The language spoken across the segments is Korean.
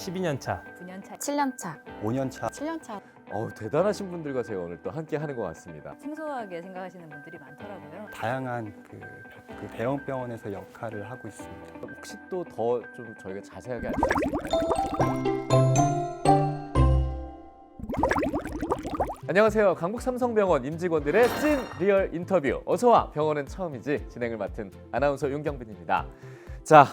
12년 차. 9년 차, 7년 차, 5년 차. 7년 차. 대단하신 분들과 제가 오늘 또 함께 하는 것 같습니다. 생소하게 생각하시는 분들이 많더라고요. 다양한 그 대형 병원에서 역할을 하고 있습니다. 혹시 또 더 좀 저희가 자세하게 알 수 있을까요? 안녕하세요. 강북 삼성병원 임직원들의 찐 리얼 인터뷰. 어서와 병원은 처음이지 진행을 맡은 아나운서 윤경빈입니다. 자,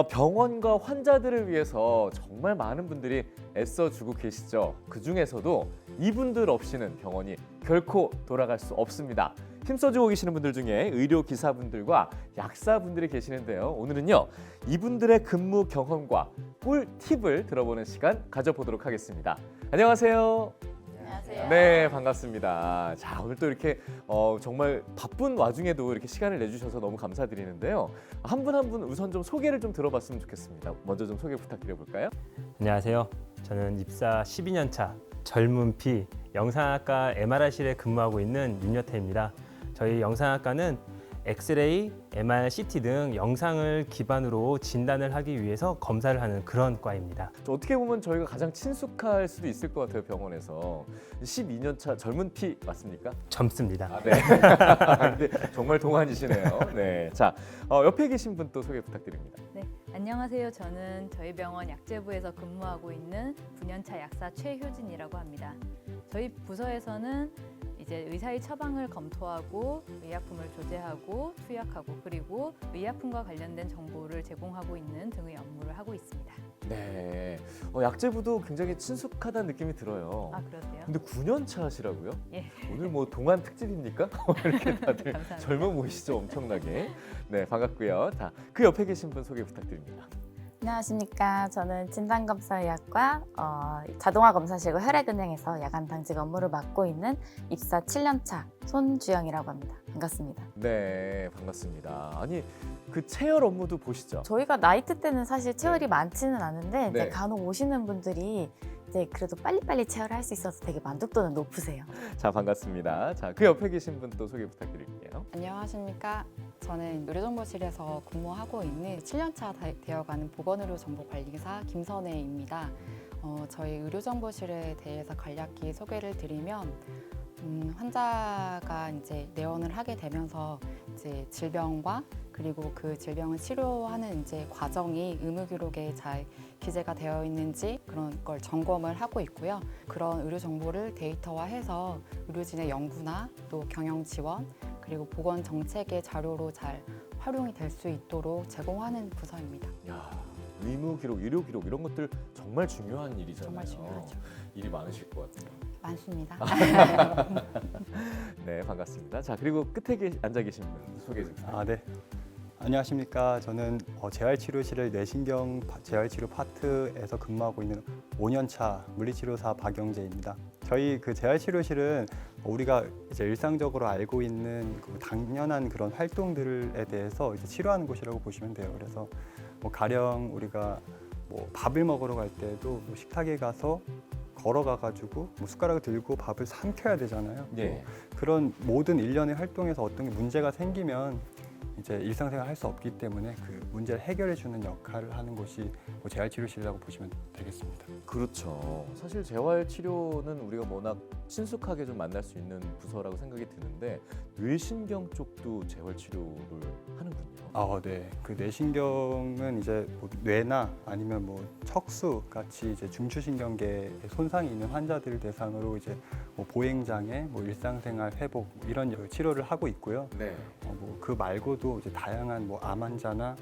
병원과 환자들을 위해서 정말 많은 분들이 애써주고 계시죠. 그 중에서도 이분들 없이는 병원이 결코 돌아갈 수 없습니다. 힘써주고 계시는 분들 중에 의료기사분들과 약사분들이 계시는데요. 오늘은요, 이분들의 근무 경험과 꿀팁을 들어보는 시간 가져보도록 하겠습니다. 안녕하세요. 안녕하세요. 네, 반갑습니다. 자, 오늘 또 이렇게 정말 바쁜 와중에도 이렇게 시간을 내주셔서 너무 감사드리는데요. 한 분 한 분 우선 좀 소개를 좀 들어봤으면 좋겠습니다. 먼저 좀 소개 부탁드려볼까요? 안녕하세요. 저는 입사 12년 차 젊은 피 영상학과 MRI실에 근무하고 있는 윤여태입니다. 저희 영상학과는 엑스레이, MR, CT 등 영상을 기반으로 진단을 하기 위해서 검사를 하는 그런 과입니다. 어떻게 보면 저희가 가장 친숙할 수도 있을 것 같아요, 병원에서. 12년 차 젊은 피 맞습니까? 젊습니다. 아, 네. 근데 정말 동안이시네요. 네. 자, 옆에 계신 분 또 소개 부탁드립니다. 네, 안녕하세요. 저는 저희 병원 약제부에서 근무하고 있는 9년 차 약사 최효진이라고 합니다. 저희 부서에서는 이제 의사의 처방을 검토하고 의약품을 조제하고 투약하고 그리고 의약품과 관련된 정보를 제공하고 있는 등의 업무를 하고 있습니다. 네. 약제부도 굉장히 친숙하다는 느낌이 들어요. 아, 그러세요? 근데 9년 차시라고요? 예. 오늘 뭐 동안 특집입니까? 이렇게 다들 감사합니다. 젊어 보이시죠, 엄청나게. 네, 반갑고요. 자, 그 옆에 계신 분 소개 부탁드립니다. 안녕하십니까. 저는 진단검사의학과 자동화검사실과 혈액은행에서 야간 당직 업무를 맡고 있는 입사 7년 차 손주영이라고 합니다. 반갑습니다. 네, 반갑습니다. 아니, 그 체열 업무도 보시죠? 저희가 나이트 때는 사실 체열이 많지는 않은데 네. 이제 간혹 오시는 분들이 이제 그래도 빨리빨리 체열을 할 수 있어서 되게 만족도는 높으세요. 자, 반갑습니다. 자, 그 옆에 계신 분 또 소개 부탁드릴게요. 안녕하십니까. 저는 의료정보실에서 근무하고 있는 7년차 되어가는 보건의료정보관리사 김선혜입니다. 저희 의료정보실에 대해서 간략히 소개를 드리면 환자가 이제 내원을 하게 되면서 이제 질병과 그리고 그 질병을 치료하는 이제 과정이 의무기록에 잘 기재가 되어 있는지 그런 걸 점검을 하고 있고요. 그런 의료 정보를 데이터화해서 의료진의 연구나 또 경영 지원 그리고 보건 정책의 자료로 잘 활용이 될 수 있도록 제공하는 부서입니다. 야, 의무 기록, 의료 기록 이런 것들 정말 중요한 일이잖아요. 정말 중요하죠. 일이 많으실 것 같아요. 많습니다. 네, 반갑습니다. 자, 그리고 끝에 앉아 계신 분 소개 좀 부탁드립니다. 아, 네. 안녕하십니까. 저는 재활치료실의 뇌신경 재활치료 파트에서 근무하고 있는 5년 차 물리치료사 박영재입니다. 저희 그 재활치료실은 우리가 이제 일상적으로 알고 있는 그 당연한 그런 활동들에 대해서 이제 치료하는 곳이라고 보시면 돼요. 그래서 뭐 가령 우리가 뭐 밥을 먹으러 갈 때도 뭐 식탁에 가서 걸어가가지고 뭐 숟가락을 들고 밥을 삼켜야 되잖아요. 예. 그런 모든 일련의 활동에서 어떤 게 문제가 생기면 이제 일상생활 할 수 없기 때문에 그 문제를 해결해 주는 역할을 하는 곳이 뭐 재활치료실이라고 보시면 되겠습니다. 그렇죠. 사실 재활 치료는 우리가 워낙 친숙하게 좀 만날 수 있는 부서라고 생각이 드는데 뇌신경 쪽도 재활 치료를 하는군요. 아, 네. 그 뇌신경은 이제 뭐 뇌나 아니면 뭐 척수 같이 이제 중추신경계에 손상이 있는 환자들을 대상으로 이제 뭐 보행장애, 뭐 일상생활 회복 이런 치료를 하고 있고요. 네. 뭐 그 말고도 이제 다양한 뭐 암 환자나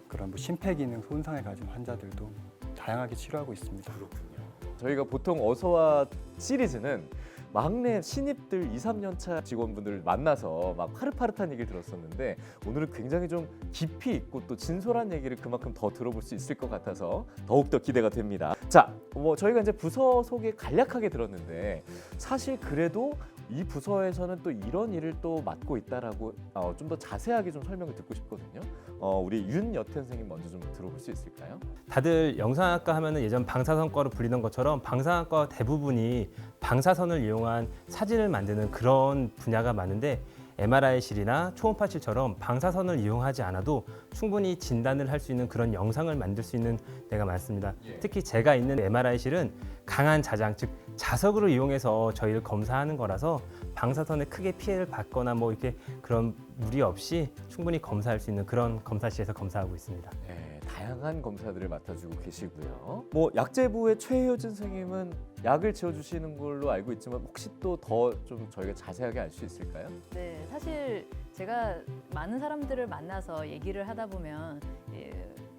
그런 뭐 심폐기능 손상을 가진 환자들도 다양하게 치료하고 있습니다. 그렇군요. 저희가 보통 어서와 시리즈는 막내 신입들 2, 3년 차 직원분들을 만나서 막 파릇파릇한 얘기를 들었었는데 오늘은 굉장히 좀 깊이 있고 또 진솔한 얘기를 그만큼 더 들어볼 수 있을 것 같아서 더욱더 기대가 됩니다. 자, 뭐 저희가 이제 부서 소개 간략하게 들었는데 사실 그래도 이 부서에서는 또 이런 일을 또 맡고 있다라고 좀 더 자세하게 좀 설명을 듣고 싶거든요. 우리 윤여태 선생님 먼저 좀 들어볼 수 있을까요? 다들 영상학과 하면은 예전 방사선과로 불리던 것처럼 방사학과 대부분이 방사선을 이용한 사진을 만드는 그런 분야가 많은데 MRI실이나 초음파실처럼 방사선을 이용하지 않아도 충분히 진단을 할 수 있는 그런 영상을 만들 수 있는 데가 많습니다. 특히 제가 있는 MRI실은 강한 자장, 즉 자석으로 이용해서 저희를 검사하는 거라서 방사선에 크게 피해를 받거나 뭐 이렇게 그런 무리 없이 충분히 검사할 수 있는 그런 검사실에서 검사하고 있습니다. 네, 다양한 검사들을 맡아주고 계시고요. 뭐 약제부의 최효진 선생님은 약을 지어주시는 걸로 알고 있지만 혹시 또 더 좀 저희가 자세하게 알 수 있을까요? 네, 사실 제가 많은 사람들을 만나서 얘기를 하다 보면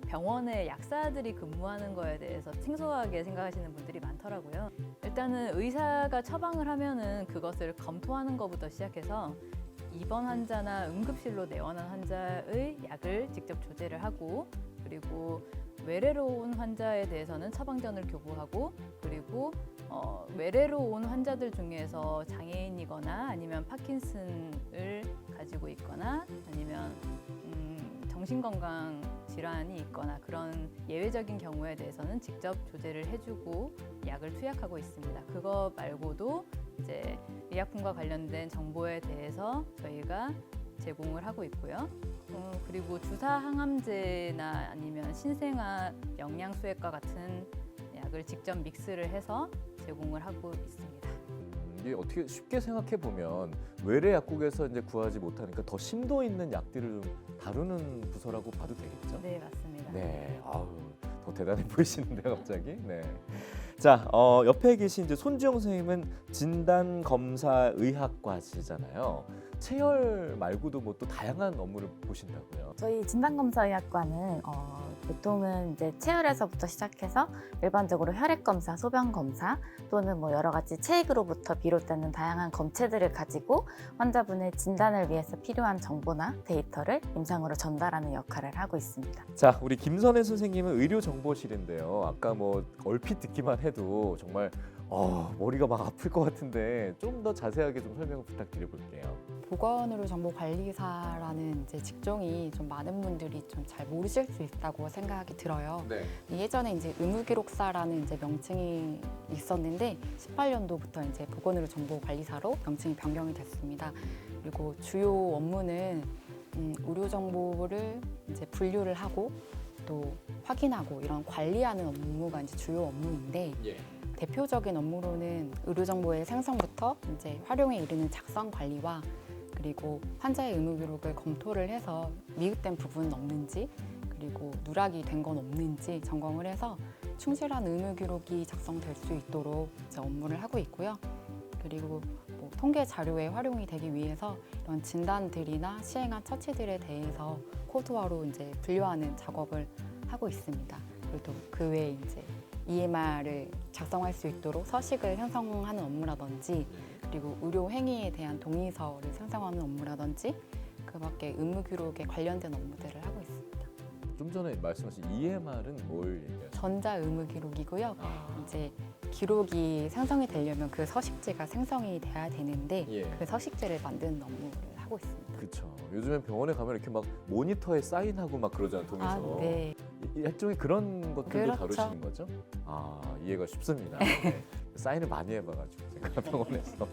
병원에 약사들이 근무하는 거에 대해서 생소하게 생각하시는 분들이 많더라고요. 일단은 의사가 처방을 하면은 그것을 검토하는 것부터 시작해서 입원 환자나 응급실로 내원한 환자의 약을 직접 조제를 하고, 그리고 외래로 온 환자에 대해서는 처방전을 교부하고, 그리고 외래로 온 환자들 중에서 장애인이거나 아니면 파킨슨을 가지고 있거나 아니면 정신건강 질환이 있거나 그런 예외적인 경우에 대해서는 직접 조제를 해주고 약을 투약하고 있습니다. 그거 말고도 이제 의약품과 관련된 정보에 대해서 저희가 제공을 하고 있고요. 그리고 주사 항암제나 아니면 신생아 영양수액과 같은 약을 직접 믹스를 해서 제공을 하고 있습니다. 이게 어떻게 쉽게 생각해 보면 외래 약국에서 이제 구하지 못하니까 더 심도 있는 약들을 좀 다루는 부서라고 봐도 되겠죠? 네, 맞습니다. 네, 아우 더 대단해 보이시는데요, 갑자기. 네. 자, 옆에 계신 이제 손주영 선생님은 진단 검사 의학과시잖아요. 체열 말고도 뭐 또 다양한 업무를 보신다고요? 저희 진단검사의학과는 보통은 이제 체열에서부터 시작해서 일반적으로 혈액 검사, 소변 검사 또는 뭐 여러 가지 체액으로부터 비롯되는 다양한 검체들을 가지고 환자분의 진단을 위해서 필요한 정보나 데이터를 임상으로 전달하는 역할을 하고 있습니다. 자, 우리 김선혜 선생님은 의료정보실인데요. 아까 뭐 얼핏 듣기만 해도 정말 머리가 막 아플 것 같은데 좀 더 자세하게 좀 설명을 부탁드려볼게요. 보건의료정보관리사라는 이제 직종이 좀 많은 분들이 좀 잘 모르실 수 있다고 생각이 들어요. 네. 예전에 이제 의무기록사라는 이제 명칭이 있었는데 18년도부터 이제 보건의료정보관리사로 명칭이 변경이 됐습니다. 그리고 주요 업무는 의료 정보를 이제 분류를 하고 또 확인하고 이런 관리하는 업무가 이제 주요 업무인데. 예. 대표적인 업무로는 의료정보의 생성부터 이제 활용에 이르는 작성 관리와 그리고 환자의 의무 기록을 검토를 해서 미흡된 부분은 없는지 그리고 누락이 된 건 없는지 점검을 해서 충실한 의무 기록이 작성될 수 있도록 이제 업무를 하고 있고요. 그리고 뭐 통계 자료에 활용이 되기 위해서 이런 진단들이나 시행한 처치들에 대해서 코드화로 이제 분류하는 작업을 하고 있습니다. 그리고 그 외에 이제 EMR을 작성할 수 있도록 서식을 생성하는 업무라든지 그리고 의료 행위에 대한 동의서를 생성하는 업무라든지 그 밖에 의무 기록에 관련된 업무들을 하고 있습니다. 좀 전에 말씀하신 EMR은 뭘 얘기하세요? 전자 의무 기록이고요. 이제 기록이 생성이 되려면 그 서식지가 생성이 돼야 되는데 예. 그 서식지를 만드는 업무를 하고 있습니다. 그렇죠. 요즘엔 병원에 가면 이렇게 막 모니터에 사인하고 막 그러잖아요, 동에서. 네. 일종의 그런 것들도 그렇죠. 다루시는 거죠? 이해가 쉽습니다. 네. 사인을 많이 해봐가지고 제가 병원에서.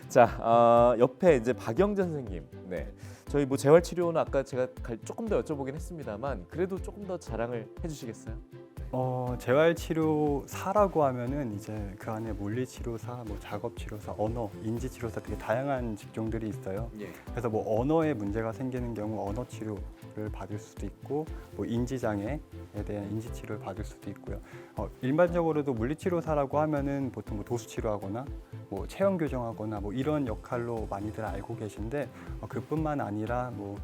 자, 옆에 이제 박영전 선생님. 네, 저희 뭐 재활치료는 아까 제가 조금 더 여쭤보긴 했습니다만 그래도 조금 더 자랑을 해주시겠어요? 재활치료사라고 하면은 이제 그 안에 물리치료사, 뭐 작업치료사, 언어, 인지치료사 되게 다양한 직종들이 있어요. 예. 그래서 뭐 언어에 문제가 생기는 경우 언어 치료를 받을 수도 있고, 뭐 인지장애에 대한 인지 치료를 받을 수도 있고요. 일반적으로도 물리치료사라고 하면은 보통 뭐 도수치료하거나, 뭐 체형 교정하거나 뭐 이런 역할로 많이들 알고 계신데 그뿐만 아니라 뭐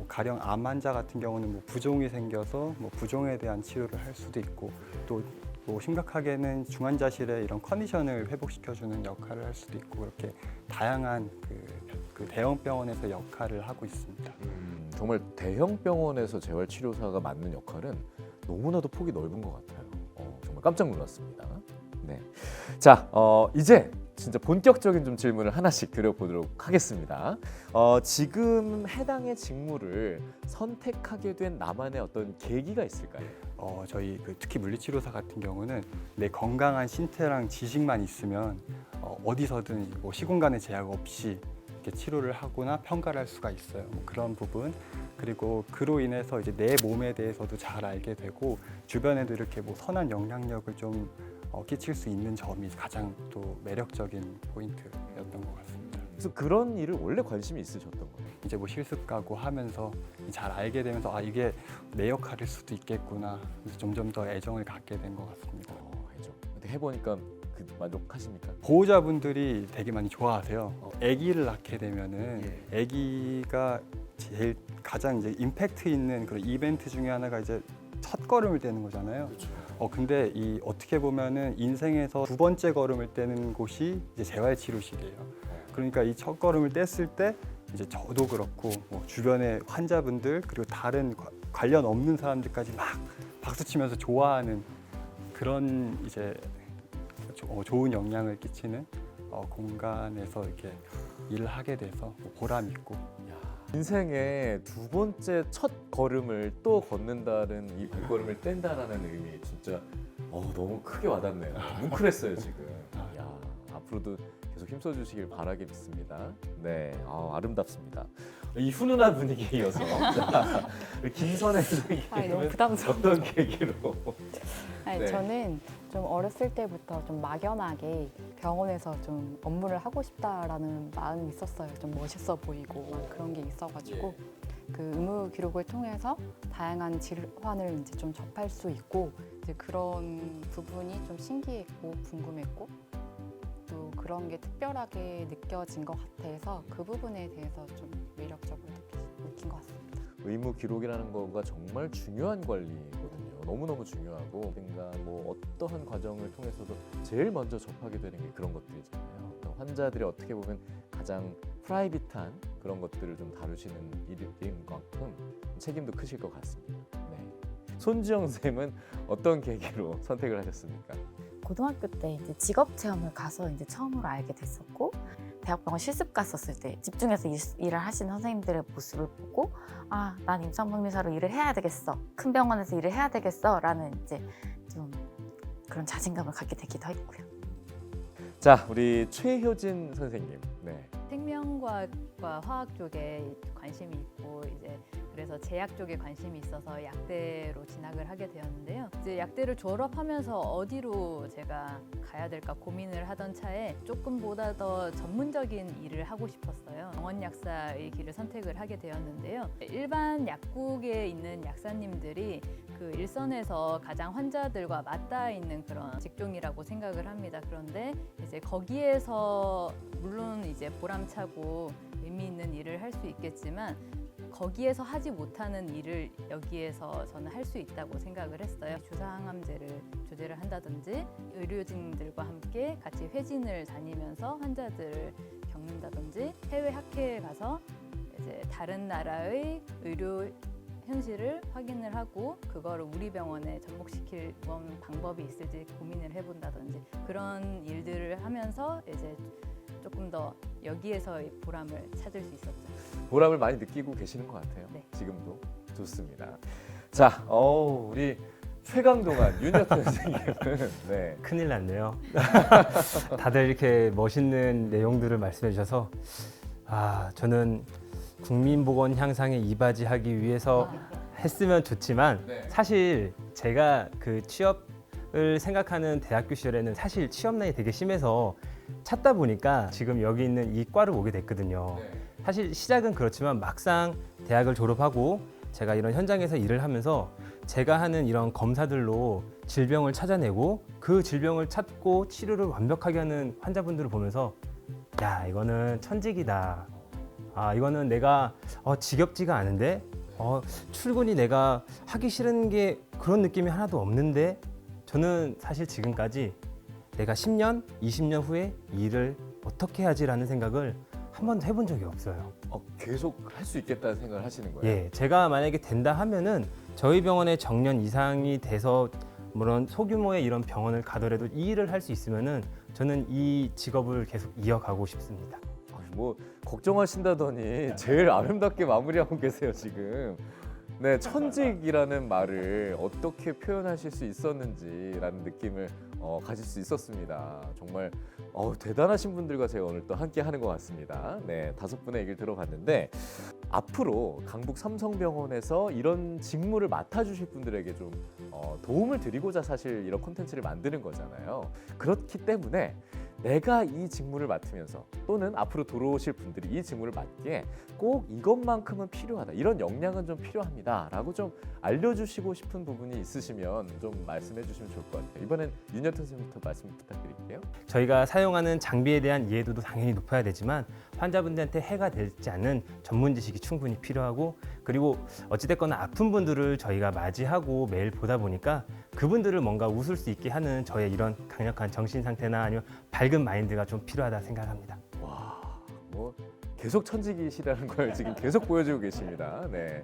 가령 암 환자 같은 경우는 뭐 부종이 생겨서 뭐 부종에 대한 치료를 할 수도 있고 또 뭐 심각하게는 중환자실의 이런 컨디션을 회복시켜주는 역할을 할 수도 있고 그렇게 다양한 그 대형 병원에서 역할을 하고 있습니다. 정말 대형 병원에서 재활치료사가 맡는 역할은 너무나도 폭이 넓은 것 같아요. 정말 깜짝 놀랐습니다. 네, 자 이제 진짜 본격적인 좀 질문을 하나씩 드려보도록 하겠습니다. 지금 해당의 직무를 선택하게 된 나만의 어떤 계기가 있을까요? 저희 특히 물리치료사 같은 경우는 내 건강한 신체랑 지식만 있으면 어디서든 뭐 시공간의 제약 없이 이렇게 치료를 하거나 평가를 할 수가 있어요. 뭐 그런 부분, 그리고 그로 인해서 이제 내 몸에 대해서도 잘 알게 되고 주변에도 이렇게 뭐 선한 영향력을 좀 끼칠 수 있는 점이 가장 또 매력적인 포인트였던 것 같습니다. 그래서 그런 일을 원래 관심이 있으셨던 거예요? 이제 뭐 실습 가고 하면서 잘 알게 되면서 아 이게 내 역할일 수도 있겠구나. 그래서 점점 더 애정을 갖게 된 것 같습니다. 해죠. 근데 해보니까 만족하십니까? 보호자분들이 되게 많이 좋아하세요. 아기를 낳게 되면은 아기가 제일 가장 이제 임팩트 있는 그런 이벤트 중에 하나가 이제 첫 걸음을 떼는 거잖아요. 근데 이 어떻게 보면은 인생에서 두 번째 걸음을 떼는 곳이 이제 재활치료실이에요. 그러니까 이 첫 걸음을 뗐을 때 이제 저도 그렇고 뭐 주변의 환자분들 그리고 다른 관련 없는 사람들까지 막 박수 치면서 좋아하는 그런 이제 좋은 영향을 끼치는 공간에서 이렇게 일을 하게 돼서 보람 있고. 인생의 두 번째 첫 걸음을 또 걷는다는 이 발걸음을 뗀다라는 의미 진짜 너무 크게 와닿네요. 뭉클했어요 지금. 야, 앞으로도 계속 힘써주시길 바라겠습니다. 네, 아름답습니다. 이 훈훈한 분위기에 이어서 자, 김선혜 너무 선생님은 부담스러워. 어떤 계기로? 아니, 네. 저는 좀 어렸을 때부터 좀 막연하게 병원에서 좀 업무를 하고 싶다라는 마음이 있었어요. 좀 멋있어 보이고 막 그런 게 있어가지고 그 의무 기록을 통해서 다양한 질환을 이제 좀 접할 수 있고 이제 그런 부분이 좀 신기했고 궁금했고 또 그런 게 특별하게 느껴진 것 같아서 그 부분에 대해서 좀 매력적으로 느낀 것 같습니다. 의무 기록이라는 거가 정말 중요한 관리거든요. 너무너무 중요하고 뭔가 뭐 어떠한 과정을 통해서도 제일 먼저 접하게 되는 게 그런 것들이잖아요. 그러니까 환자들이 어떻게 보면 가장 프라이빗한 그런 것들을 좀 다루시는 일인 만큼 책임도 크실 것 같습니다. 네. 손지영 쌤은 어떤 계기로 선택을 하셨습니까? 고등학교 때 이제 직업 체험을 가서 이제 처음으로 알게 됐었고 대학병원 실습 갔었을 때 집중해서 일을 하시는 선생님들의 모습을 보고 아, 난 임상복리사로 일을 해야 되겠어. 큰 병원에서 일을 해야 되겠어라는 이제 좀 그런 자신감을 갖게 되기도 했고요. 자, 우리 최효진 선생님. 네. 생명과학과 화학 쪽에 관심이 있고 이제 그래서 제약 쪽에 관심이 있어서 약대로 진학을 하게 되었는데요. 이제 약대를 졸업하면서 어디로 제가 가야 될까 고민을 하던 차에 조금보다 더 전문적인 일을 하고 싶었어요. 병원 약사의 길을 선택을 하게 되었는데요. 일반 약국에 있는 약사님들이 그 일선에서 가장 환자들과 맞닿아 있는 그런 직종이라고 생각을 합니다. 그런데 이제 거기에서 물론 이제 보람차고 의미 있는 일을 할 수 있겠지만 거기에서 하지 못하는 일을 여기에서 저는 할 수 있다고 생각을 했어요. 주사항암제를 조제를 한다든지 의료진들과 함께 같이 회진을 다니면서 환자들을 겪는다든지 해외 학회에 가서 이제 다른 나라의 의료 현실을 확인을 하고 그거를 우리 병원에 접목시킬 방법이 있을지 고민을 해본다든지 그런 일들을 하면서 이제 조금 더 여기에서의 보람을 찾을 수 있었죠. 보람을 많이 느끼고 계시는 것 같아요. 네. 지금도 좋습니다. 자, 우리 최강동안 윤여태 선생님은 네. 큰일 났네요. 다들 이렇게 멋있는 내용들을 말씀해 주셔서 저는 국민보건 향상에 이바지하기 위해서 했으면 좋지만 네. 사실 제가 그 취업을 생각하는 대학교 시절에는 사실 취업 난이 되게 심해서 찾다 보니까 지금 여기 있는 이 과를 오게 됐거든요. 사실 시작은 그렇지만 막상 대학을 졸업하고 제가 이런 현장에서 일을 하면서 제가 하는 이런 검사들로 질병을 찾아내고 그 질병을 찾고 치료를 완벽하게 하는 환자분들을 보면서 야, 이거는 천직이다. 이거는 내가 지겹지가 않은데 출근이 내가 하기 싫은 게 그런 느낌이 하나도 없는데 저는 사실 지금까지 내가 10년, 20년 후에 이 일을 어떻게 하지라는 생각을 한 번도 해본 적이 없어요. 계속 할 수 있겠다는 생각을 하시는 거예요? 예, 제가 만약에 된다 하면은 저희 병원에 정년 이상이 돼서 물론 소규모의 이런 병원을 가더라도 이 일을 할 수 있으면은 저는 이 직업을 계속 이어가고 싶습니다. 뭐 걱정하신다더니 제일 아름답게 마무리하고 계세요 지금. 네, 천직이라는 말을 어떻게 표현하실 수 있었는지라는 느낌을 가질 수 있었습니다. 정말 대단하신 분들과 제가 오늘 또 함께 하는 것 같습니다. 네, 5분의 얘기를 들어봤는데 앞으로 강북 삼성병원에서 이런 직무를 맡아주실 분들에게 좀 도움을 드리고자 사실 이런 콘텐츠를 만드는 거잖아요. 그렇기 때문에 내가 이 직무를 맡으면서 또는 앞으로 들어오실 분들이 이 직무를 맡기에 꼭 이것만큼은 필요하다, 이런 역량은 좀 필요합니다 라고 좀 알려주시고 싶은 부분이 있으시면 좀 말씀해 주시면 좋을 것 같아요. 이번엔 윤여태 선생님부터 말씀 부탁드릴게요. 저희가 사용하는 장비에 대한 이해도도 당연히 높아야 되지만 환자분들한테 해가 되지 않는 전문 지식이 충분히 필요하고, 그리고 어찌됐거나 아픈 분들을 저희가 맞이하고 매일 보다 보니까 그분들을 뭔가 웃을 수 있게 하는 저의 이런 강력한 정신 상태나 아니면 밝은 마인드가 좀 필요하다 생각합니다. 와, 뭐 계속 천직이시라는 걸 지금 계속 보여주고 계십니다. 네,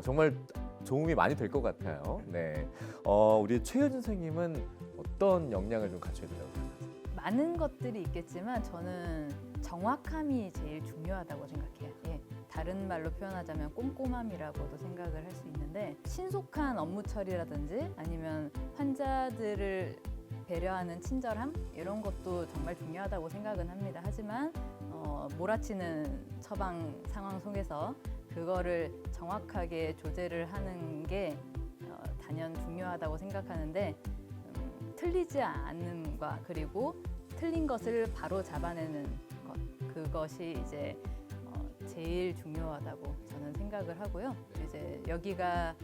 정말 도움이 많이 될 것 같아요. 네, 우리 최효진 선생님은 어떤 역량을 좀 갖춰야 된다고 생각하세요? 많은 것들이 있겠지만 저는 정확함이 제일 중요하다고 생각해요. 예, 다른 말로 표현하자면 꼼꼼함이라고도 생각을 할 수 있는데, 신속한 업무 처리라든지 아니면 환자들을 배려하는 친절함, 이런 것도 정말 중요하다고 생각은 합니다. 하지만 몰아치는 처방 상황 속에서 그거를 정확하게 조제를 하는 게 단연 중요하다고 생각하는데, 틀리지 않는과 그리고 틀린 것을 바로 잡아내는 것, 그것이 이제 제일 중요하다고 저는 생각을 하고요. 이제 여기가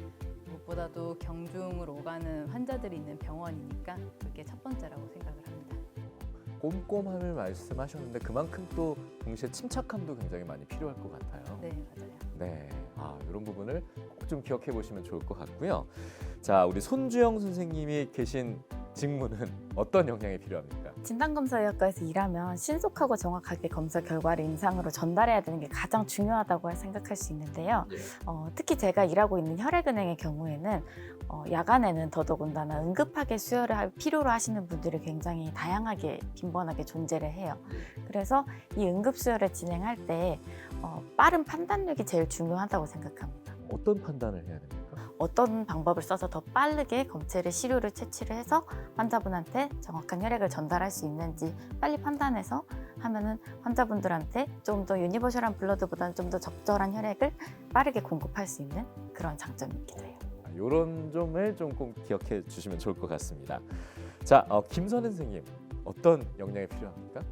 무엇보다도 경중을 오가는 환자들이 있는 병원이니까 그게 첫 번째라고 생각을 합니다. 꼼꼼함을 말씀하셨는데 그만큼 또 동시에 침착함도 굉장히 많이 필요할 것 같아요. 네, 맞아요. 네, 이런 부분을 꼭 좀 기억해 보시면 좋을 것 같고요. 자, 우리 손주영 선생님이 계신 직무는 어떤 역량이 필요합니까? 진단검사의학과에서 일하면 신속하고 정확하게 검사 결과를 임상으로 전달해야 되는 게 가장 중요하다고 생각할 수 있는데요. 특히 제가 일하고 있는 혈액은행의 경우에는 야간에는 더더군다나 응급하게 수혈을 할 필요로 하시는 분들이 굉장히 다양하게 빈번하게 존재를 해요. 그래서 이 응급수혈을 진행할 때 빠른 판단력이 제일 중요하다고 생각합니다. 어떤 판단을 해야 됩니까? 어떤 방법을 써서 더 빠르게 검체를 시료를 채취를 해서 환자분한테 정확한 혈액을 전달할 수 있는지 빨리 판단해서 하면은 환자분들한테 좀 더 유니버셜한 블러드보다는 좀 더 적절한 혈액을 빠르게 공급할 수 있는 그런 장점이 있기도 해요. 이런 점을 좀 꼭 기억해 주시면 좋을 것 같습니다. 자, 김선혜 선생님, 어떤 역량이 필요합니까?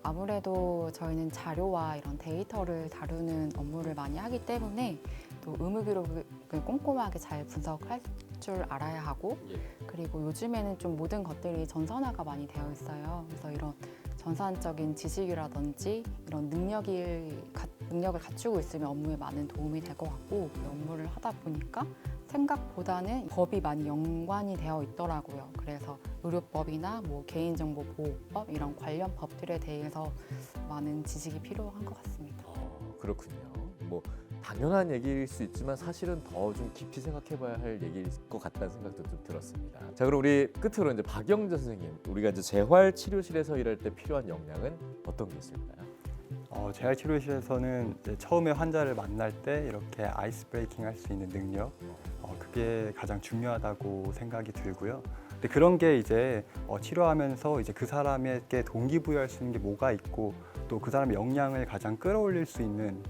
아무래도 저희는 자료와 이런 데이터를 다루는 업무를 많이 하기 때문에 또 의무 기록을 꼼꼼하게 잘 분석할 줄 알아야 하고, 그리고 요즘에는 좀 모든 것들이 전산화가 많이 되어 있어요. 그래서 이런 전산적인 지식이라든지 이런 능력을 갖추고 있으면 업무에 많은 도움이 될 것 같고, 이 업무를 하다 보니까 생각보다는 법이 많이 연관이 되어 있더라고요. 그래서 의료법이나 뭐 개인정보보호법 이런 관련 법들에 대해서 많은 지식이 필요한 것 같습니다. 그렇군요. 뭐 당연한 얘기일 수 있지만 사실은 더 좀 깊이 생각해봐야 할 얘기일 것 같다는 생각도 좀 들었습니다. 자, 그럼 우리 끝으로 이제 박영재 선생님, 우리가 이제 재활치료실에서 일할 때 필요한 역량은 어떤 게 있을까요? 재활치료실에서는 이제 처음에 환자를 만날 때 이렇게 아이스 브레이킹 할 수 있는 능력, 그게 가장 중요하다고 생각이 들고요. 근데 그런 게 이제 치료하면서 이제 그 사람에게 동기부여할 수 있는 게 뭐가 있고, 또 그 사람의 역량을 가장 끌어올릴 수 있는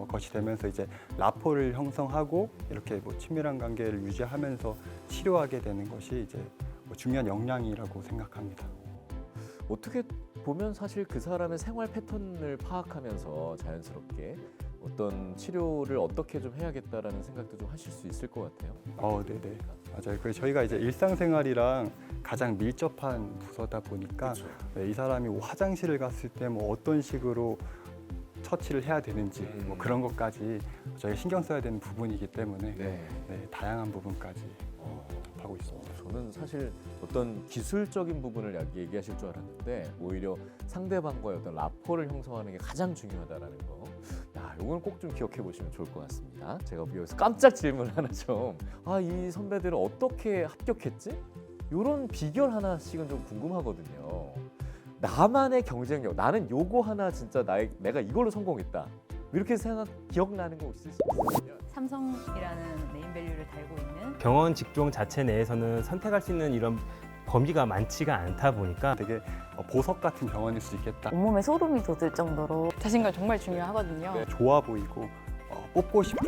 것이 되면서 이제 라포를 형성하고 이렇게 뭐 친밀한 관계를 유지하면서 치료하게 되는 것이 이제 중요한 역량이라고 생각합니다. 어떻게 보면 사실 그 사람의 생활 패턴을 파악하면서 자연스럽게 어떤 치료를 어떻게 좀 해야겠다라는 생각도 좀 하실 수 있을 것 같아요. 네네, 맞아요. 그래서 저희가 이제 일상생활이랑 가장 밀접한 부서다 보니까 이 사람이 뭐 화장실을 갔을 때 뭐 어떤 식으로 처치를 해야 되는지 뭐 그런 것까지 저희가 신경 써야 되는 부분이기 때문에 다양한 부분까지 하고 있습니다. 저는 사실 어떤 기술적인 부분을 얘기하실 줄 알았는데 오히려 상대방과의 어떤 라포를 형성하는 게 가장 중요하다라는 거. 이건 꼭 좀 기억해 보시면 좋을 것 같습니다. 제가 여기서 깜짝 질문 하나 좀. 이 선배들은 어떻게 합격했지? 이런 비결 하나씩은 좀 궁금하거든요. 나만의 경쟁력, 나는 요거 하나 진짜 내가 이걸로 성공했다. 이렇게 기억나는 거 있으시죠? 삼성이라는 네임밸류를 달고 있는 병원 직종 자체 내에서는 선택할 수 있는 이런 범위가 많지가 않다 보니까 되게 보석 같은 병원일 수 있겠다. 온몸에 소름이 돋을 정도로 자신감 정말 중요하거든요. 좋아 보이고 뽑고 싶은